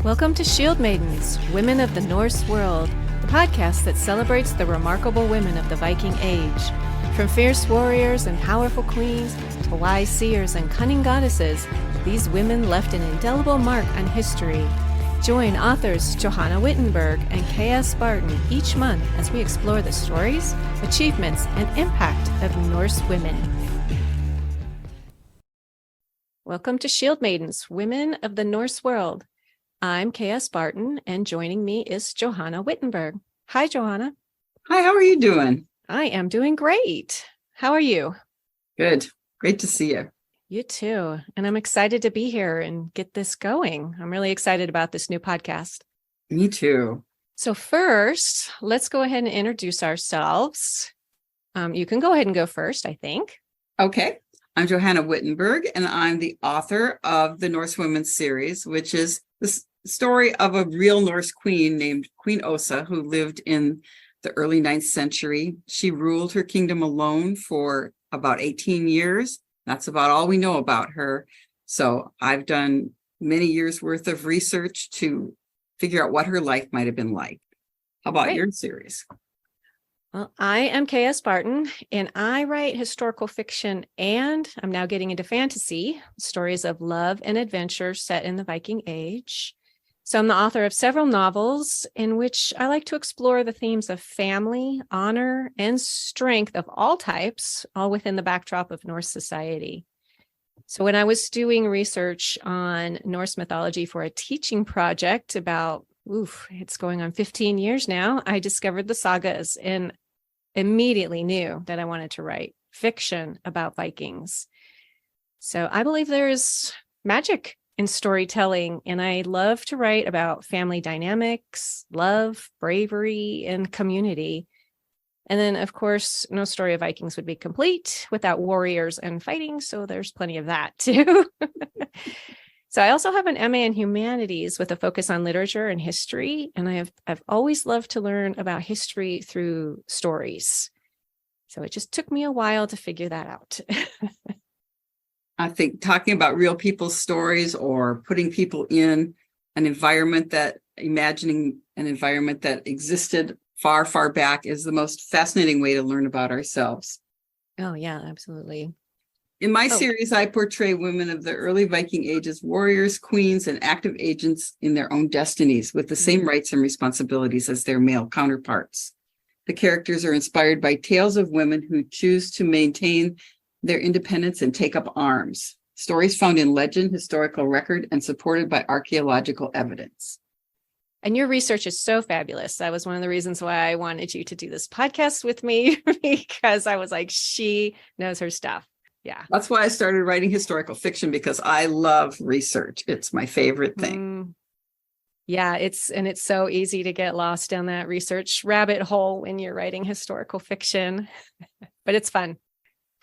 Welcome to Shield Maidens, Women of the Norse World, the podcast that celebrates the remarkable women of the Viking Age. From fierce warriors and powerful queens to wise seers and cunning goddesses, these women left an indelible mark on history. Join authors Johanna Wittenberg and K.S. Barton each month as we explore the stories, achievements, and impact of Norse women. Welcome to Shield Maidens, Women of the Norse World. I'm K.S. Barton, and joining me is Johanna Wittenberg. Hi, Johanna. Hi, how are you doing? I am doing great. How are you? Good. Great to see you. You too. And I'm excited to be here and get this going. I'm really excited about this new podcast. Me too. So first, let's go ahead and introduce ourselves. You can go ahead and go first, I think. Okay. I'm Johanna Wittenberg, and I'm the author of the Norse Women series, which is the story of a real Norse queen named Queen Osa, who lived in the early 9th century. She ruled her kingdom alone for about 18 years. That's about all we know about her. So I've done many years worth of research to figure out what her life might have been like. How about your series? Well, I am K.S. Barton, and I write historical fiction, and I'm now getting into fantasy, stories of love and adventure set in the Viking Age. So I'm the author of several novels in which I like to explore the themes of family, honor, and strength of all types, all within the backdrop of Norse society. So when I was doing research on Norse mythology for a teaching project about, it's going on 15 years now, I discovered the sagas and immediately knew that I wanted to write fiction about Vikings. So I believe there's magic in storytelling, and I love to write about family dynamics, love, bravery, and community. And then, of course, no story of Vikings would be complete without warriors and fighting, so there's plenty of that too. So I also have an MA in humanities with a focus on literature and history, and I've always loved to learn about history through stories. So it just took me a while to figure that out. I think talking about real people's stories or putting people in imagining an environment that existed far, far back is the most fascinating way to learn about ourselves. Oh, yeah, absolutely. In my series, I portray women of the early Viking Age as warriors, queens, and active agents in their own destinies with the same rights and responsibilities as their male counterparts. The characters are inspired by tales of women who choose to maintain their independence and take up arms. Stories found in legend, historical record, and supported by archaeological evidence. And your research is so fabulous. That was one of the reasons why I wanted you to do this podcast with me, because I was like, she knows her stuff. Yeah. That's why I started writing historical fiction, because I love research. It's my favorite thing. Yeah, it's so easy to get lost down that research rabbit hole when you're writing historical fiction, but it's fun.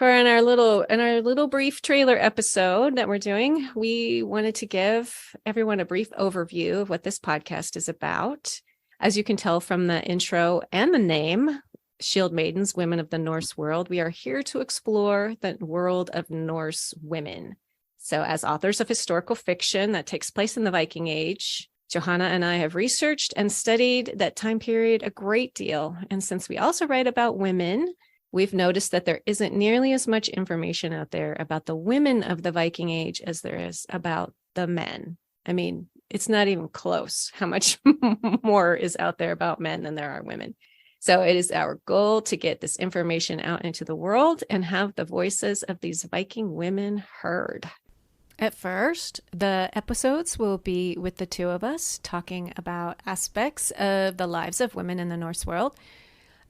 In our little brief trailer episode that we're doing, we wanted to give everyone a brief overview of what this podcast is about. As you can tell from the intro and the name, Shield Maidens, Women of the Norse World, we are here to explore the world of Norse women. So as authors of historical fiction that takes place in the Viking Age, Johanna and I have researched and studied that time period a great deal. And since we also write about women, we've noticed that there isn't nearly as much information out there about the women of the Viking Age as there is about the men. I mean, it's not even close how much more is out there about men than there are women. So it is our goal to get this information out into the world and have the voices of these Viking women heard. At first, the episodes will be with the two of us talking about aspects of the lives of women in the Norse world.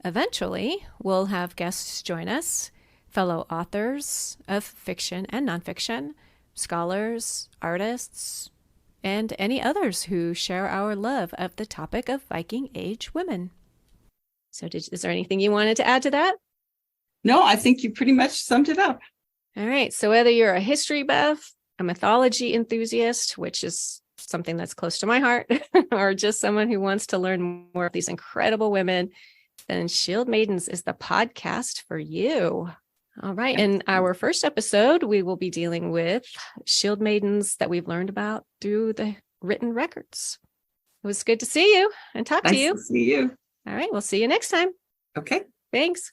Eventually, we'll have guests join us, fellow authors of fiction and nonfiction, scholars, artists, and any others who share our love of the topic of Viking Age women. So is there anything you wanted to add to that? No, I think you pretty much summed it up. All right. So whether you're a history buff, a mythology enthusiast, which is something that's close to my heart, or just someone who wants to learn more of these incredible women, then Shield Maidens is the podcast for you. All right. In our first episode, we will be dealing with Shield Maidens that we've learned about through the written records. It was good to see you and talk to Nice you. to see you. All right. We'll see you next time. Okay. Thanks.